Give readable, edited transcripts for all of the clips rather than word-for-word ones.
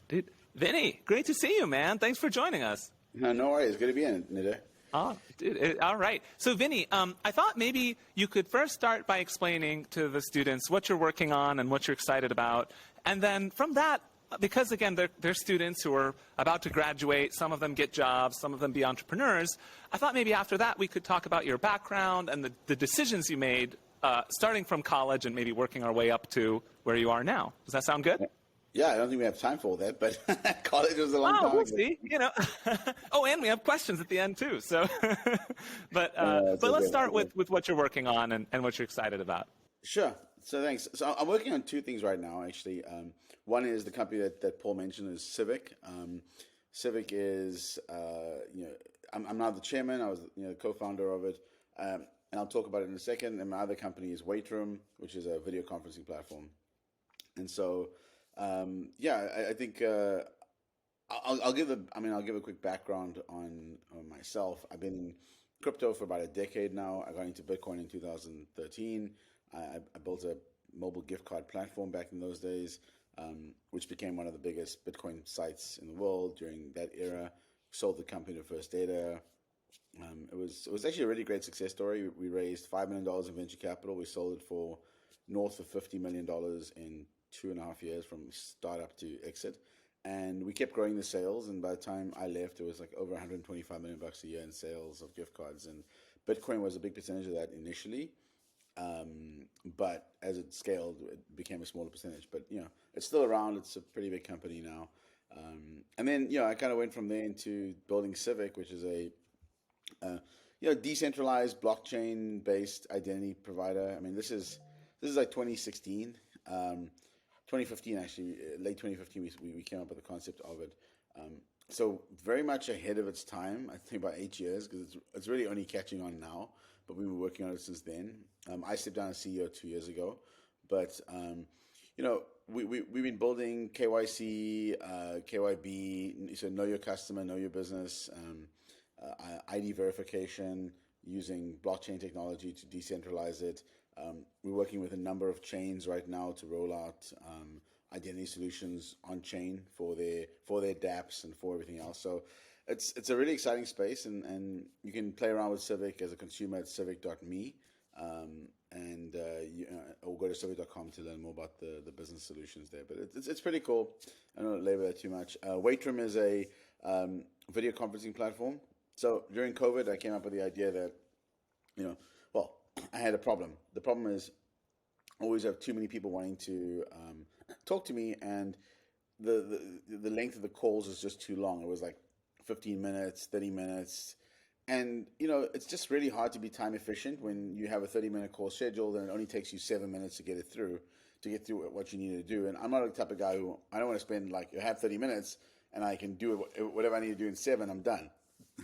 Dude, Vinny, great to see you, man. Thanks for joining us. No worries. Good to be in, Nader. Oh, dude, all right. So, Vinny, I thought maybe you could first start by explaining to the students what you're working on and what you're excited about. And then from that, because, again, they're students who are about to graduate, some of them get jobs, some of them be entrepreneurs, I thought maybe after that we could talk about your background and the decisions you made starting from college and maybe working our way up to where you are now. Does that sound good? Yeah, I don't think we have time for all that, but college was a long time we'll ago. See. Oh, and we have questions at the end too. So, but let's start with what you're working on and what you're excited about. Sure. So thanks. So I'm working on two things right now, actually. One is the company that Paul mentioned is Civic. Civic is, I'm now the chairman. I was, co-founder of it, and I'll talk about it in a second. And my other company is Waitroom, which is a video conferencing platform. And so, I think I'll give a quick background on myself. I've been in crypto for about a decade now. I got into Bitcoin in 2013. I built a mobile gift card platform back in those days, which became one of the biggest Bitcoin sites in the world during that era. Sold the company to First Data. It was actually a really great success story. We raised $5 million in venture capital. We sold it for north of $50 million in 2.5 years from startup to exit. And we kept growing the sales. And by the time I left, it was like over $125 million a year in sales of gift cards. And Bitcoin was a big percentage of that initially. But as it scaled, it became a smaller percentage. But, it's still around. It's a pretty big company now. And then, I kind of went from there into building Civic, which is a decentralized blockchain-based identity provider. I mean, this is like 2016. 2015, actually, late 2015, we came up with the concept of it. So very much ahead of its time, I think about 8 years, because it's really only catching on now, but we've been working on it since then. I stepped down as CEO 2 years ago, but, we've been building KYC, KYB, so know your customer, know your business, ID verification using blockchain technology to decentralize it. We're working with a number of chains right now to roll out identity solutions on chain for their dApps and for everything else. So it's a really exciting space, and you can play around with Civic as a consumer at civic.me, or go to civic.com to learn more about the business solutions there. But it's pretty cool. I don't want to labor that too much. Waitroom is a video conferencing platform. So during COVID, I came up with the idea that, I had a problem. The problem is I always have too many people wanting to talk to me, and the length of the calls is just too long. It was like 15 minutes, 30 minutes. And, it's just really hard to be time efficient when you have a 30-minute call scheduled and it only takes you 7 minutes to get through what you need to do. And I'm not the type of guy who, I don't want to spend have 30 minutes and I can do whatever I need to do in 7, I'm done.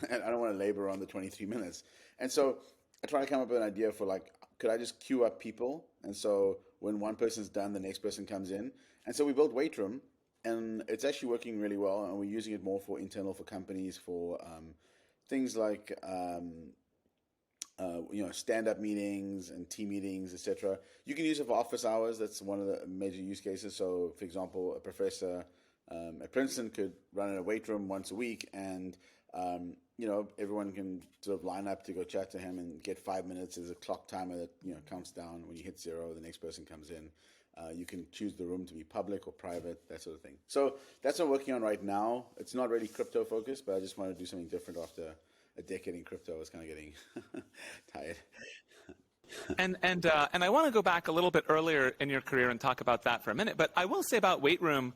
And I don't want to labor on the 23 minutes. And so I try to come up with an idea for could I just queue up people? And so when one person's done, the next person comes in. And so we built Waitroom, and it's actually working really well. And we're using it more for companies, for things like, stand-up meetings and team meetings, etc. You can use it for office hours. That's one of the major use cases. So, for example, a professor at Princeton could run in a Waitroom once a week, and everyone can sort of line up to go chat to him and get 5 minutes. There's a clock timer that, counts down. When you hit 0, the next person comes in. You can choose the room to be public or private, that sort of thing. So that's what I'm working on right now. It's not really crypto focused, but I just wanted to do something different after a decade in crypto. I was kind of getting tired. And I want to go back a little bit earlier in your career and talk about that for a minute. But I will say about Waitroom,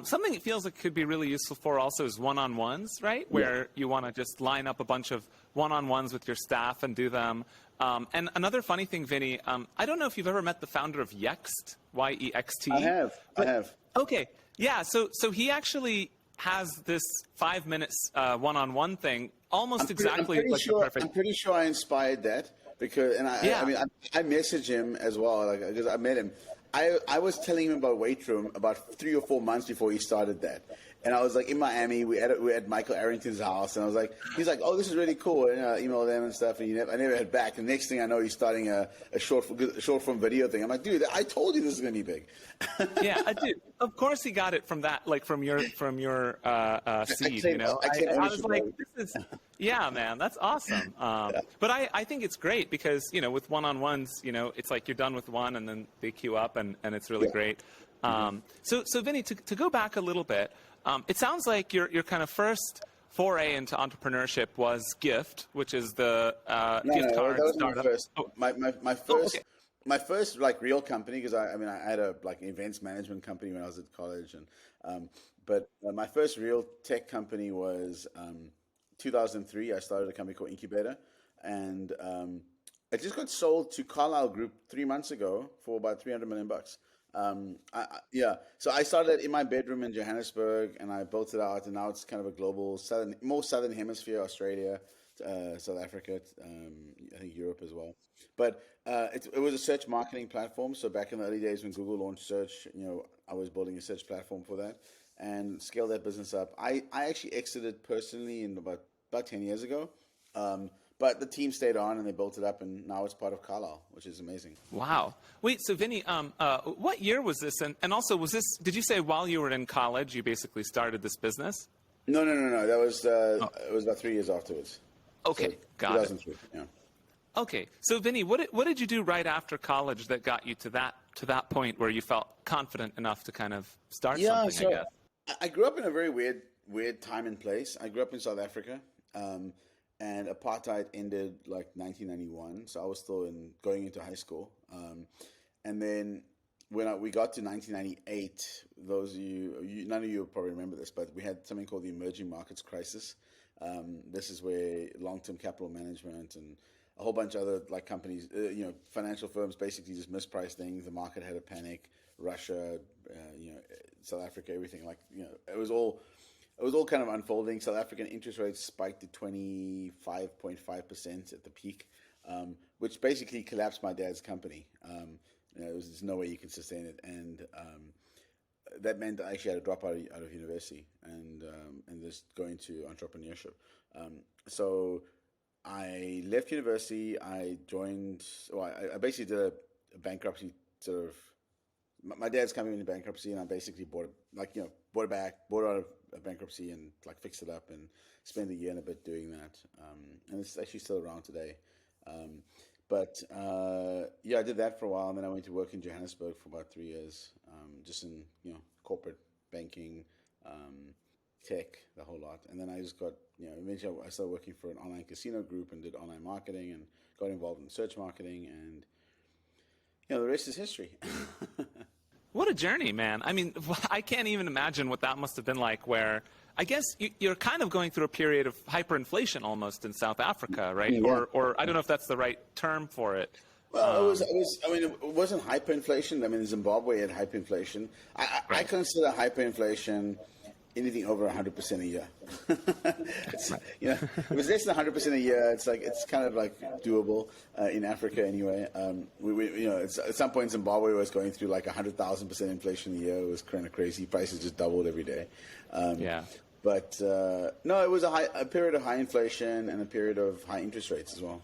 something it feels like could be really useful for also is one-on-ones, right? Where you want to just line up a bunch of one-on-ones with your staff and do them. And another funny thing, Vinny, I don't know if you've ever met the founder of Yext, Y-E-X-T. I have. Okay. Yeah. So he actually has this 5 minutes one-on-one thing, almost exactly like the perfect. I'm pretty sure I inspired that. I message him as well, because I met him. I was telling him about Waitroom about 3 or 4 months before he started that. And I was like in Miami, we at Michael Arrington's house, and I was like, he's like, oh, this is really cool. And I emailed them and stuff, and I never heard back. And next thing I know, he's starting a short form video thing. I'm like, dude, I told you this is gonna be big. Yeah, dude. Of course, he got it from that, like from your seed. You know, I was like, this is, yeah, man, that's awesome. But I think it's great because with one-on-ones, it's like you're done with one, and then they queue up, and it's really great. So Vinny, to go back a little bit, it sounds like your kind of first foray into entrepreneurship was Gift, which is the gift card that was startup. My first. Okay. My first like real company, because I had a like events management company when I was at college, and but my first real tech company was 2003. I started a company called Incubator, and it just got sold to Carlyle Group 3 months ago for about $300 million. So I started in my bedroom in Johannesburg, and I built it out, and now it's kind of a global more southern hemisphere, Australia, South Africa, I think Europe as well. But it was a search marketing platform. So back in the early days when Google launched search, I was building a search platform for that and scaled that business up. I actually exited personally in about 10 years ago. But the team stayed on and they built it up, and now it's part of Carlyle, which is amazing. Wow. Wait, so Vinny, what year was this? And also, did you say while you were in college, you basically started this business? No. That was, it was about 3 years afterwards. Okay, So got 2003, yeah. Okay, so Vinny, what did you do right after college that got you to that point where you felt confident enough to kind of start something? So I guess. I grew up in a very weird time and place. I grew up in South Africa, and apartheid ended like 1991. So I was still going into high school, and then when we got to 1998, those of you, none of you will probably remember this, but we had something called the emerging markets crisis. This is where long-term capital management and a whole bunch of other like companies, financial firms basically just mispriced things. The market had a panic. Russia, South Africa, everything it was all kind of unfolding. South African interest rates spiked to 25.5% at the peak, which basically collapsed my dad's company. There's no way you can sustain it, and that meant I actually had to drop out of university and just go into entrepreneurship. So I left university. I joined. I basically did a bankruptcy sort of. My dad's company went into bankruptcy, and I basically bought it back, bought it out of bankruptcy, and like fixed it up, and spent a year and a bit doing that. And it's actually still around today. I did that for a while, and then I went to work in Johannesburg for about 3 years, just in corporate banking, tech, the whole lot. And then I just got eventually I started working for an online casino group and did online marketing and got involved in search marketing, and the rest is history. What a journey, man. I mean, I can't even imagine what that must have been like, where I guess you're kind of going through a period of hyperinflation almost in South Africa, right? Yeah. Or I don't know if that's the right term for it. Well, it wasn't hyperinflation. I mean, Zimbabwe had hyperinflation. I consider hyperinflation anything over 100% a year. If it's less than 100% a year, it's kind of like doable in Africa anyway. At some point Zimbabwe was going through like 100,000% inflation a year. It was kind of crazy. Prices just doubled every day. But no, it was a period of high inflation and a period of high interest rates as well.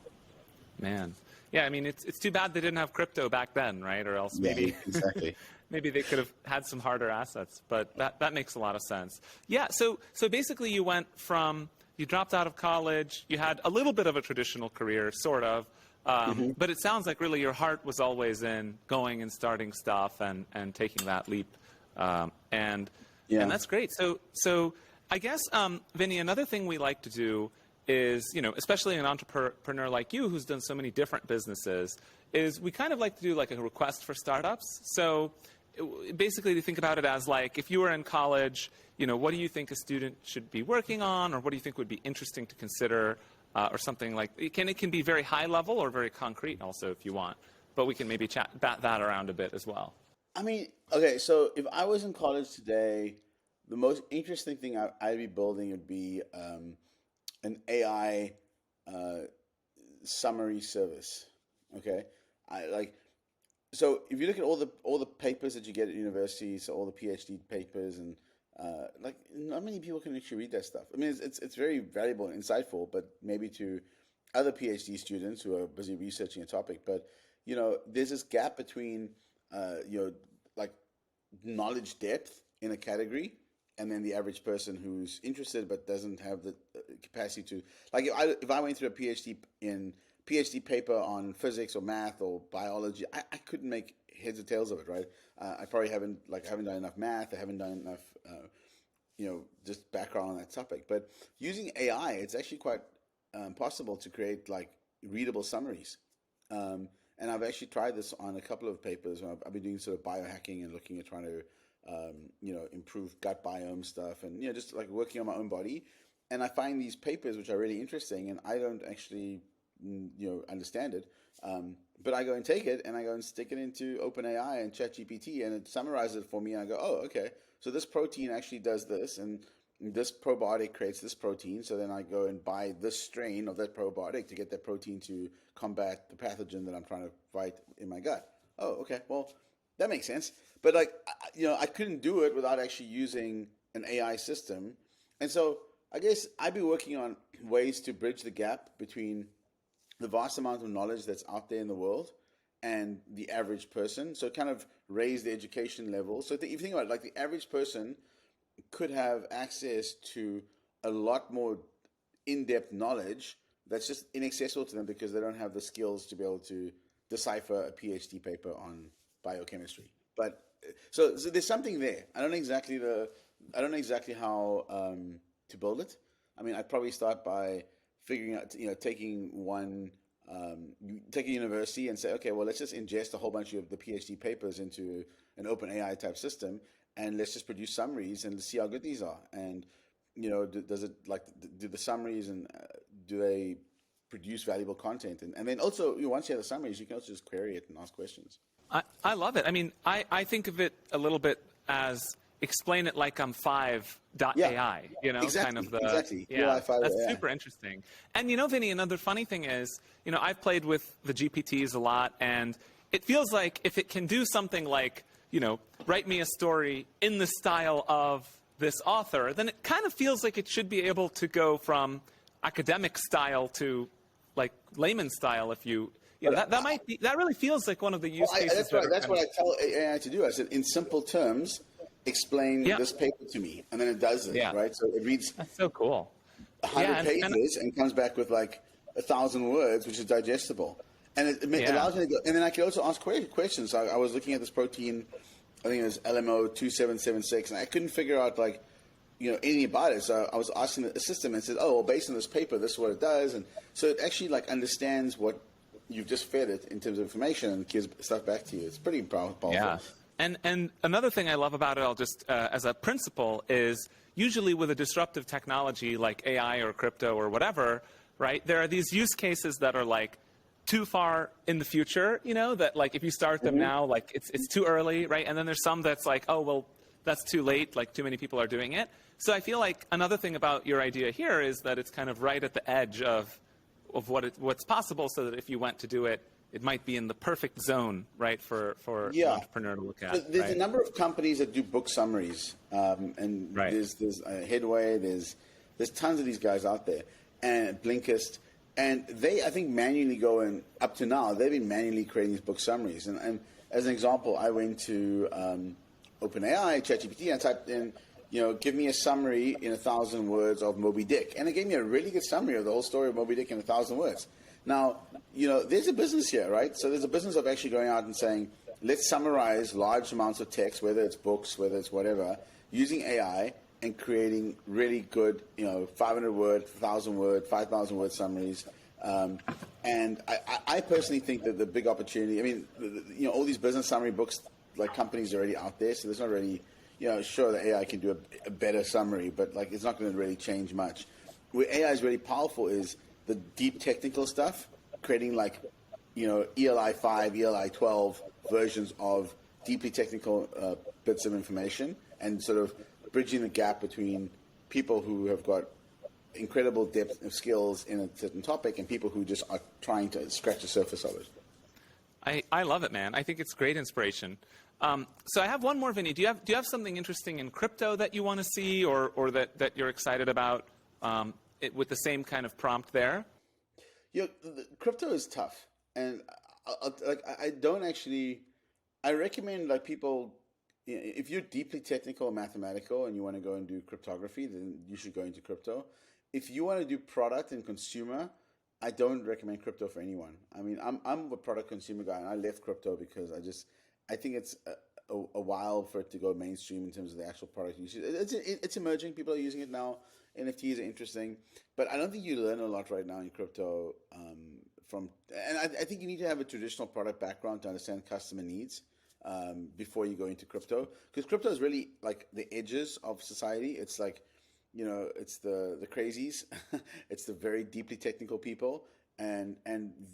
Man. Yeah, I mean, it's too bad they didn't have crypto back then, right? Or else maybe exactly. maybe they could have had some harder assets. But that makes a lot of sense. Yeah, so basically you dropped out of college, you had a little bit of a traditional career, sort of, but it sounds like really your heart was always in going and starting stuff and taking that leap. And that's great. So I guess, Vinny, another thing we like to do is, especially an entrepreneur like you who's done so many different businesses, is we kind of like to do like a request for startups. So basically to think about it as like, if you were in college, what do you think a student should be working on, or what do you think would be interesting to consider, or something like, it can be very high level or very concrete also if you want, but we can maybe bat that around a bit as well. I mean, okay, so if I was in college today, the most interesting thing I'd be building would be an AI summary service. Okay, So if you look at all the papers that you get at universities, so all the PhD papers, and like not many people can actually read that stuff. I mean, it's very valuable and insightful, but maybe to other PhD students who are busy researching a topic. But there's this gap between like knowledge depth in a category, and then the average person who's interested but doesn't have the capacity to, like, if I went through a PhD paper on physics or math or biology, I couldn't make heads or tails of it, right? I probably haven't done enough math. I haven't done enough, just background on that topic. But using AI, it's actually quite possible to create like readable summaries. And I've actually tried this on a couple of papers. I've been doing sort of biohacking and looking at trying to, improve gut biome stuff, and just like working on my own body. And I find these papers which are really interesting, and I don't actually, understand it. But I go and take it, and I go and stick it into OpenAI and ChatGPT, and it summarizes it for me. And I go, oh, okay, so this protein actually does this, and this probiotic creates this protein. So then I go and buy this strain of that probiotic to get that protein to combat the pathogen that I'm trying to fight in my gut. Oh, okay, well, that makes sense. But like, I couldn't do it without actually using an AI system. And so I guess I'd be working on ways to bridge the gap between the vast amount of knowledge that's out there in the world and the average person. So kind of raise the education level. So if you think about it, like the average person could have access to a lot more in-depth knowledge that's just inaccessible to them because they don't have the skills to be able to decipher a PhD paper on biochemistry. But so there's something there. I don't know exactly how to build it. I mean, I'd probably start by figuring out, taking take a university and say, okay, well, let's just ingest a whole bunch of the PhD papers into an open AI type system, and let's just produce summaries and see how good these are. And does it do the summaries, and do they produce valuable content? And then also, once you have the summaries, you can also just query it and ask questions. I love it. I mean, I think of it a little bit as explain it like I'm 5.ai, exactly, kind of the, exactly. yeah, UI5, that's super interesting. And Vinny, another funny thing is, I've played with the GPTs a lot, and it feels like if it can do something like, write me a story in the style of this author, then it kind of feels like it should be able to go from academic style to like layman style that really feels like one of the use cases. That's what I tell AI to do. I said, in simple terms, explain this paper to me, and then it does it, right? So it reads. That's so cool. 100 pages and comes back with like 1,000 words, which is digestible, and it allows me to go. And then I can also ask questions. I was looking at this protein, I think it was LMO 2776, and I couldn't figure out anything about it. So I was asking the system, and it said, oh, well, based on this paper, this is what it does, and so it actually understands what you've just fed it in terms of information and gives stuff back to you. It's pretty powerful. Yeah. And another thing I love about it, I'll just as a principle, is usually with a disruptive technology like AI or crypto or whatever, right? There are these use cases that are like too far in the future, that like if you start them now, like it's too early, right? And then there's some that's like, oh, well, that's too late, like too many people are doing it. So I feel like another thing about your idea here is that it's kind of right at the edge of what's possible, so that if you went to do it, it might be in the perfect zone, right, for an entrepreneur to look at. So there's a number of companies that do book summaries, and there's Headway, there's tons of these guys out there, and Blinkist, and they, I think, manually go in. Up to now, they've been manually creating these book summaries. And as an example, I went to OpenAI, ChatGPT, and I typed in, give me a summary in 1,000 words of Moby Dick. And it gave me a really good summary of the whole story of Moby Dick in 1,000 words. Now, there's a business here, right? So there's a business of actually going out and saying, let's summarize large amounts of text, whether it's books, whether it's whatever, using AI and creating really good, 500 word, 1,000 word, 5,000 word summaries. And I personally think that the big opportunity, I mean, all these business summary books, like companies are already out there, so there's not really, sure, the AI can do a better summary, but like it's not going to really change much. Where AI is really powerful is the deep technical stuff, creating like, ELI 5, ELI 12 versions of deeply technical bits of information, and sort of bridging the gap between people who have got incredible depth of skills in a certain topic and people who just are trying to scratch the surface of it. I love it, man. I think it's great inspiration. So I have one more, Vinny. Do you have something interesting in crypto that you want to see, or that you're excited about with the same kind of prompt there? Crypto is tough, and I don't actually. I recommend like people, if you're deeply technical and mathematical and you want to go and do cryptography, then you should go into crypto. If you want to do product and consumer, I don't recommend crypto for anyone. I mean, I'm a product consumer guy, and I left crypto because I think it's a while for it to go mainstream in terms of the actual product usage. It's emerging. People are using it now. NFTs are interesting, but I don't think you learn a lot right now in crypto and I think you need to have a traditional product background to understand customer needs before you go into crypto, because crypto is really like the edges of society. It's like, it's the crazies, it's the very deeply technical people, and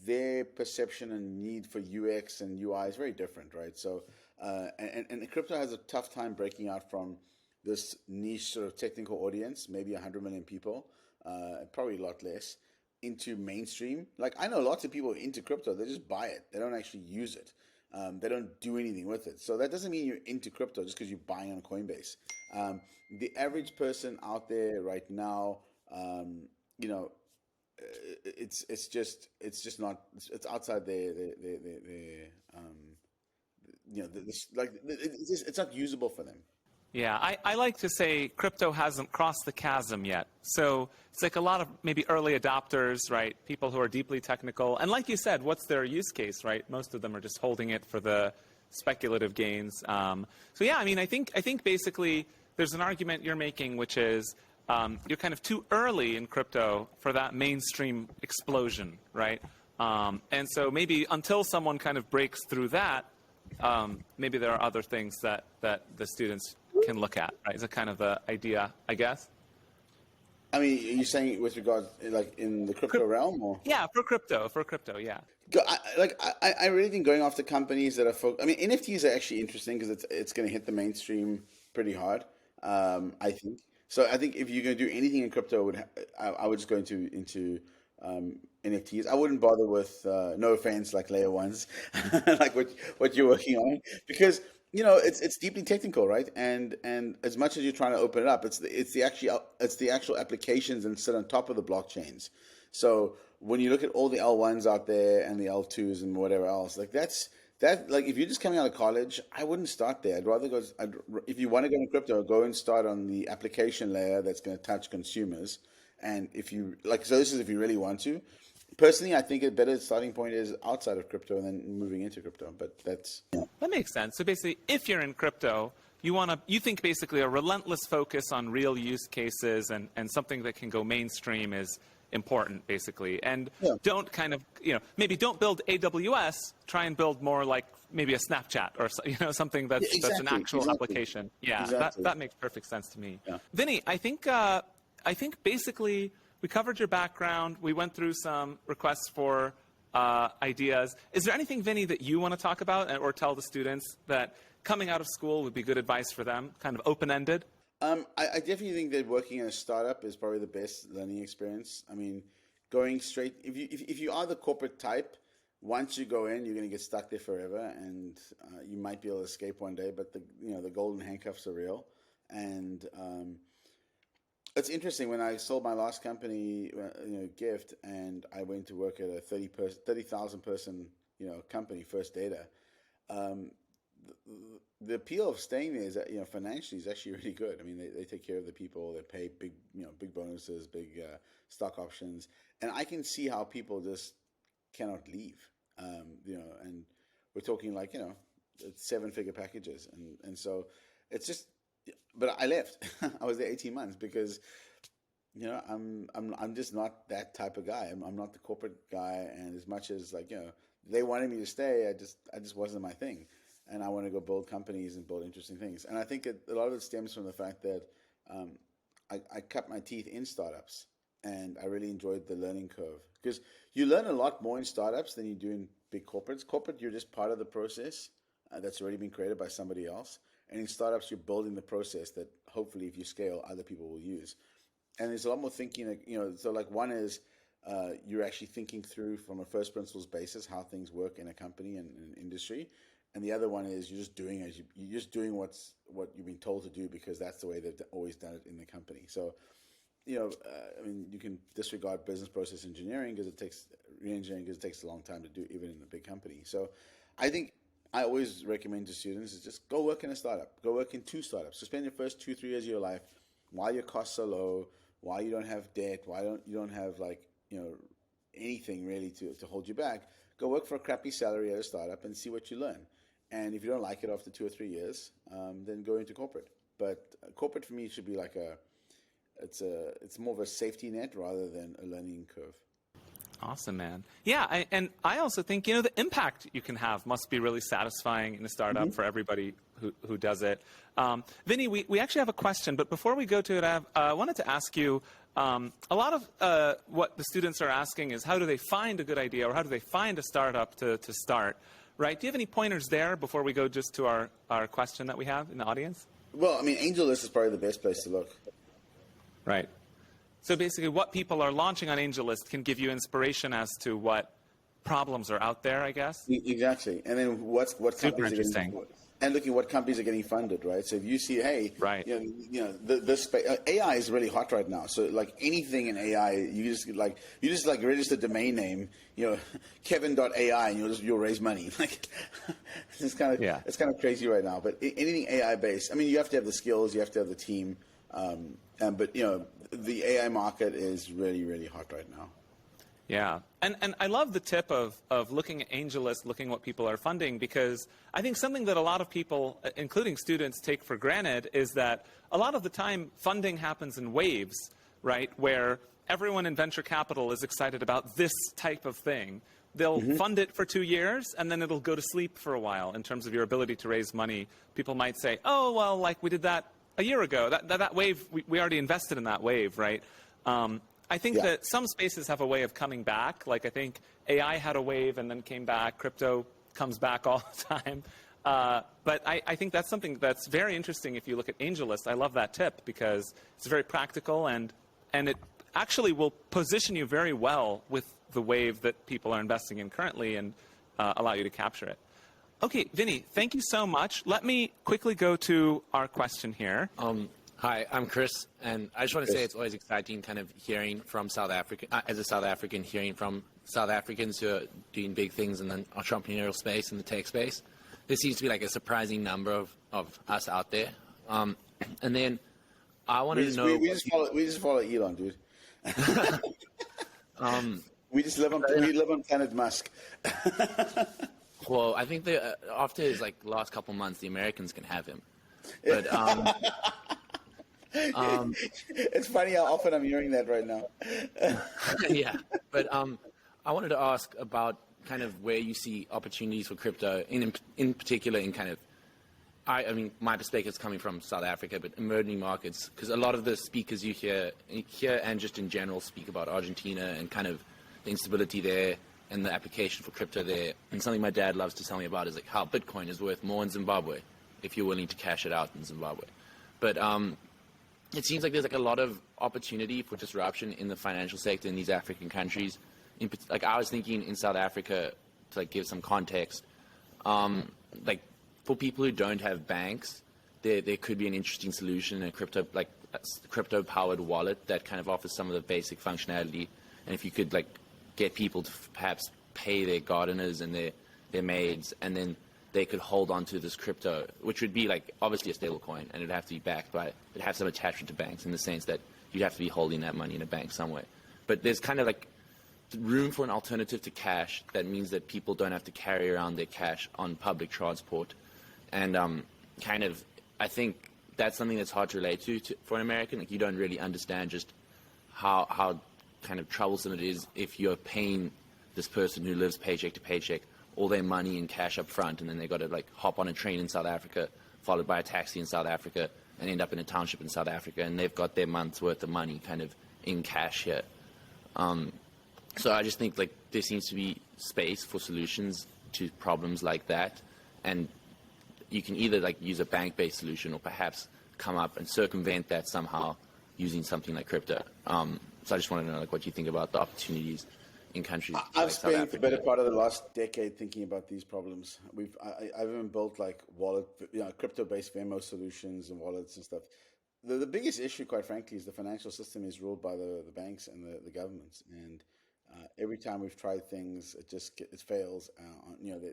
their perception and need for UX and UI is very different, right? So and crypto has a tough time breaking out from this niche sort of technical audience, maybe 100 million people, probably a lot less, into mainstream. Like, I know lots of people into crypto, they just buy it. They don't actually use it. They don't do anything with it. So that doesn't mean you're into crypto just because you're buying on Coinbase. The average person out there right now, it's just not. It's outside it's not usable for them. Yeah, I like to say crypto hasn't crossed the chasm yet. So it's like a lot of maybe early adopters, right? People who are deeply technical. And like you said, what's their use case, right? Most of them are just holding it for the speculative gains. So yeah, I mean, I think basically there's an argument you're making, which is you're kind of too early in crypto for that mainstream explosion, right? And so maybe until someone kind of breaks through that, maybe there are other things that the students can look at, right? Is a kind of the idea, I guess. I mean, are you saying with regards, like in the crypto realm, or? Yeah, for crypto, yeah. I really think going after companies that are I mean, NFTs are actually interesting because it's going to hit the mainstream pretty hard. I think so. I think if you're going to do anything in crypto, I would just go into NFTs. I wouldn't bother with no offense, like layer ones, like what you're working on, because it's deeply technical, right? And as much as you're trying to open it up, it's the actual applications that sit on top of the blockchains. So when you look at all the L1s out there and the L2s and whatever else, like like if you're just coming out of college, I wouldn't start there. I'd rather if you want to go into crypto, go and start on the application layer that's going to touch consumers. And if you so this is if you really want to. Personally, I think a better starting point is outside of crypto and then moving into crypto. But that's That makes sense. So basically, if you're in crypto, you think basically a relentless focus on real use cases and something that can go mainstream is important, basically. And don't kind of maybe don't build AWS. Try and build more like maybe a Snapchat or something that's an actual application. Yeah, exactly. That makes perfect sense to me. Yeah. Vinny, I think basically we covered your background. We went through some requests for ideas. Is there anything, Vinny, that you want to talk about or tell the students that coming out of school would be good advice for them, kind of open-ended? I definitely think that working in a startup is probably the best learning experience. I mean, going straight, if you are the corporate type, once you go in, you're going to get stuck there forever, and you might be able to escape one day, but the golden handcuffs are real. And it's interesting, when I sold my last company, Gift, and I went to work at a 30,000 person, company, First Data. The appeal of staying there is that, financially is actually really good. I mean, they take care of the people, they pay big bonuses, big stock options, and I can see how people just cannot leave. And we're talking like, 7-figure packages, and so it's just. But I left. I was there 18 months because, I'm just not that type of guy. I'm not the corporate guy, and as much as they wanted me to stay, I just wasn't my thing, and I want to go build companies and build interesting things. And I think a lot of it stems from the fact that I cut my teeth in startups, and I really enjoyed the learning curve, because you learn a lot more in startups than you do in big corporates. Corporate, you're just part of the process that's already been created by somebody else. And in startups, you're building the process that hopefully, if you scale, other people will use. And there's a lot more thinking. So like one is you're actually thinking through from a first principles basis how things work in a company and an industry. And the other one is you're just doing what you've been told to do because that's the way they've always done it in the company. So, I mean, you can disregard business process engineering because it takes re-engineering because it takes a long time to do, even in a big company. So, I think I always recommend to students is just go work in a startup, go work in 2 startups. So spend your first 2-3 years of your life while your costs are low, while you don't have debt, you don't have anything really to hold you back. Go work for a crappy salary at a startup and see what you learn. And if you don't like it after 2 or 3 years, then go into corporate. But corporate for me should be it's more of a safety net rather than a learning curve. Awesome, man. Yeah, and I also think, the impact you can have must be really satisfying in a startup for everybody who does it. Vinny, we actually have a question, but before we go to it, I wanted to ask you, a lot of what the students are asking is how do they find a good idea or how do they find a startup to start, right? Do you have any pointers there before we go just to our question that we have in the audience? Well, I mean, AngelList is probably the best place to look. Right. So basically what people are launching on AngelList can give you inspiration as to what problems are out there, I guess? Exactly. And then what Super interesting. And looking at what companies are getting funded, right? So if you see, hey, right. This AI is really hot right now. So like anything in AI, you just register a domain name, Kevin.ai, and you'll raise money. Like it's kind of crazy right now. But anything AI based, I mean, you have to have the skills, you have to have the team, but the AI market is really, really hot right now. Yeah, and I love the tip of looking at AngelList, looking what people are funding, because I think something that a lot of people, including students, take for granted is that a lot of the time funding happens in waves, right, where everyone in venture capital is excited about this type of thing. They'll fund it for 2 years, and then it'll go to sleep for a while in terms of your ability to raise money. People might say, oh, well, like we did that a year ago. That wave, we already invested in that wave, right? I think that some spaces have a way of coming back. Like I think AI had a wave and then came back. Crypto comes back all the time. But I think that's something that's very interesting if you look at AngelList. I love that tip because it's very practical and it actually will position you very well with the wave that people are investing in currently and allow you to capture it. Okay, Vinny, thank you so much. Let me quickly go to our question here. Hi, I'm Chris, and I just want to say it's always exciting kind of hearing from South Africa, as a South African, hearing from South Africans who are doing big things in the entrepreneurial space and the tech space. There seems to be like a surprising number of us out there. And then I wanted to know... We just follow Elon, dude. We live on Planet Musk. Well, I think that after his last couple months, the Americans can have him. But... it's funny how often I'm hearing that right now. Yeah, but I wanted to ask about kind of where you see opportunities for crypto, in particular in kind of, I mean, my perspective is coming from South Africa, but emerging markets, because a lot of the speakers you hear and just in general speak about Argentina and kind of the instability there and the application for crypto there. And something my dad loves to tell me about is like how Bitcoin is worth more in Zimbabwe if you're willing to cash it out in Zimbabwe. But it seems like there's a lot of opportunity for disruption in the financial sector in these African countries. I was thinking in South Africa, to give some context, for people who don't have banks, there could be an interesting solution in a crypto-powered wallet that kind of offers some of the basic functionality. And if you could get people to perhaps pay their gardeners and their maids, and then they could hold on to this crypto, which would be obviously a stable coin, and it'd have to be backed by, it'd have some attachment to banks in the sense that you'd have to be holding that money in a bank somewhere. But there's kind of room for an alternative to cash that means that people don't have to carry around their cash on public transport. And I think that's something that's hard to relate to for an American. You don't really understand just how kind of troublesome it is if you're paying this person who lives paycheck to paycheck all their money in cash up front, and then they got to hop on a train in South Africa, followed by a taxi in South Africa, and end up in a township in South Africa, and they've got their month's worth of money kind of in cash here. So I just think there seems to be space for solutions to problems like that, and you can either use a bank-based solution or perhaps come up and circumvent that somehow using something like crypto. So I just want to know like what you think about the opportunities in countries I've like South spent the Africa. better part of the last decade thinking about these problems. I've even built like crypto-based Venmo solutions and wallets and stuff. The biggest issue, quite frankly, is the financial system is ruled by the banks and the governments. And every time we've tried things, it fails.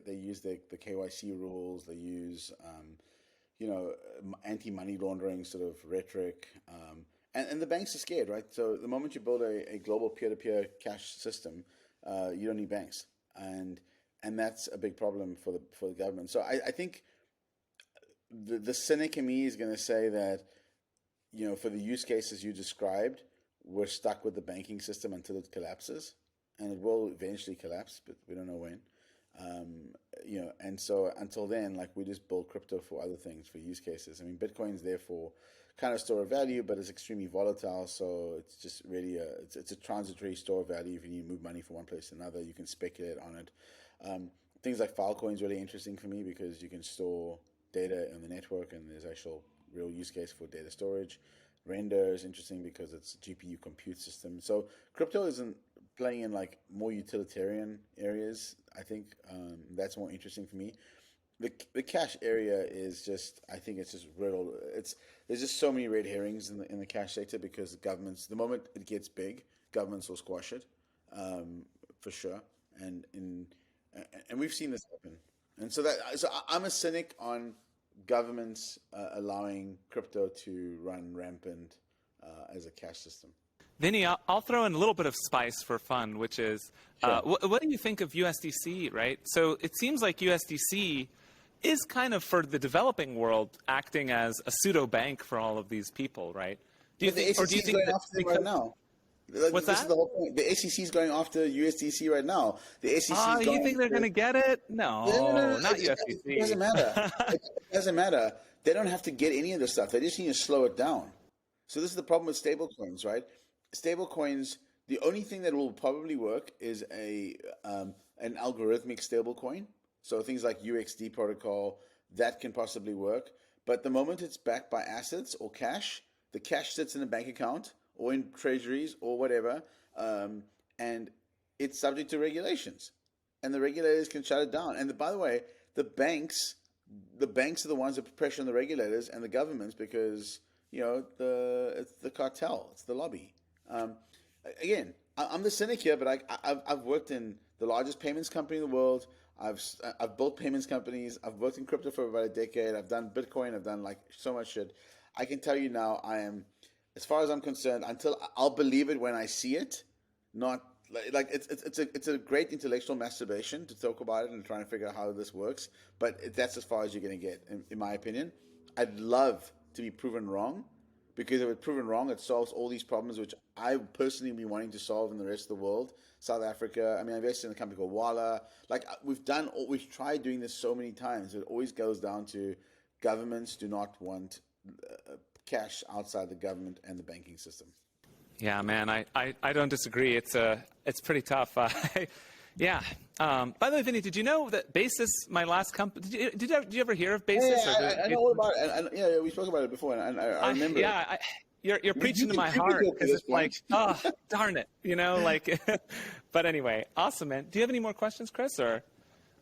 They use the KYC rules. They use anti-money laundering sort of rhetoric. And the banks are scared, right? So the moment you build a global peer-to-peer cash system, you don't need banks, and that's a big problem for the government. So I think the cynic in me is going to say that, for the use cases you described, we're stuck with the banking system until it collapses, and it will eventually collapse, but we don't know when. And so until then, like, we just build crypto for other things, for use cases. I mean, Bitcoin's there for kind of store of value, but it's extremely volatile. So it's just really it's a transitory store of value. If you need to move money from one place to another, you can speculate on it. Things like Filecoin is really interesting for me because you can store data on the network, and there's actual real use case for data storage. Render is interesting because it's a GPU compute system. So crypto isn't playing in like more utilitarian areas. I think that's more interesting for me. The cash area is just, I think it's just riddled. There's just so many red herrings in the cash sector because governments, the moment it gets big, governments will squash it, for sure. And we've seen this happen. And so I'm a cynic on governments allowing crypto to run rampant as a cash system. Vinny, I'll throw in a little bit of spice for fun, which is, Sure. what do you think of USDC, right? So it seems like USDC is kind of, for the developing world, acting as a pseudo bank for all of these people, right? Do you think going after them right now? What's This that? is the whole point. The SEC is going after USDC right now. The SEC. You think they're going to get it? No, not USDC. It doesn't matter. It doesn't matter. They don't have to get any of this stuff. They just need to slow it down. So this is the problem with stablecoins, right? Stablecoins, the only thing that will probably work is an algorithmic stablecoin. So things like UXD protocol, that can possibly work. But the moment it's backed by assets or cash, the cash sits in a bank account or in treasuries or whatever, and it's subject to regulations. And the regulators can shut it down. And by the way, the banks are the ones that put pressure on the regulators and the governments because, it's the cartel, it's the lobby. Again, I'm the cynic here, but I've worked in the largest payments company in the world. I've built payments companies. I've worked in crypto for about a decade. I've done Bitcoin. I've done like so much shit. I can tell you now, I am, as far as I'm concerned, until I'll believe it when I see it. Not like it's a great intellectual masturbation to talk about it and trying to figure out how this works. But that's as far as you're going to get, in my opinion. I'd love to be proven wrong, because if it's proven wrong, it solves all these problems which I personally be wanting to solve in the rest of the world. South Africa. I mean, I invested in a company called Walla. Like, we've tried doing this so many times. It always goes down to governments do not want cash outside the government and the banking system. Yeah, man, I don't disagree. It's pretty tough. Yeah. By the way, Vinny, did you know that Basis, my last company, did you ever hear of Basis? Yeah, I know all about it. And we spoke about it before, and I remember. Yeah, you're preaching to my heart, because it's like, oh, darn it, like. But anyway, awesome, man. Do you have any more questions, Chris? Or,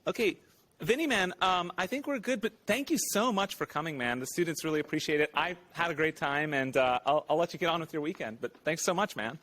okay, Vinny, man, I think we're good. But thank you so much for coming, man. The students really appreciate it. I had a great time, and I'll let you get on with your weekend. But thanks so much, man.